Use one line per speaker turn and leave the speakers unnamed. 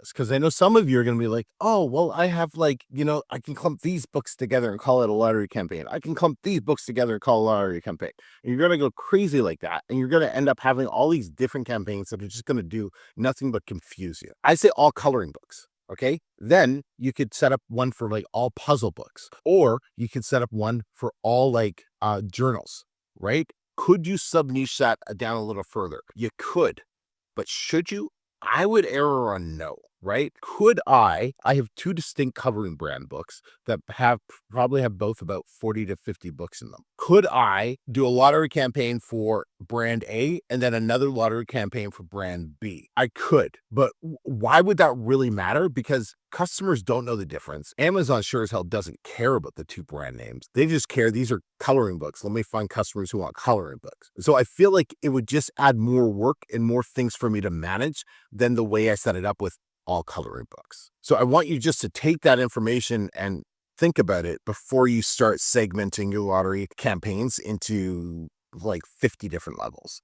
this? Because I know some of you are going to be like, oh, well, I have like, I can clump these books together and call it a lottery campaign. I can clump these books together and call it a lottery campaign. And you're going to go crazy like that. And you're going to end up having all these different campaigns that are just going to do nothing but confuse you. I say all coloring books. Okay. Then you could set up one for like all puzzle books, or you could set up one for all like journals, right? Could you sub niche that down a little further? You could, but should you? I would err on no, right? Could I have two distinct coloring brand books that probably have both about 40 to 50 books in them. Could I do a lottery campaign for brand A and then another lottery campaign for brand B? I could, but why would that really matter? Because customers don't know the difference. Amazon sure as hell doesn't care about the two brand names. They just care these are coloring books. Let me find customers who want coloring books. So I feel like it would just add more work and more things for me to manage than the way I set it up with all coloring books. So I want you just to take that information and think about it before you start segmenting your lottery campaigns into like 50 different levels.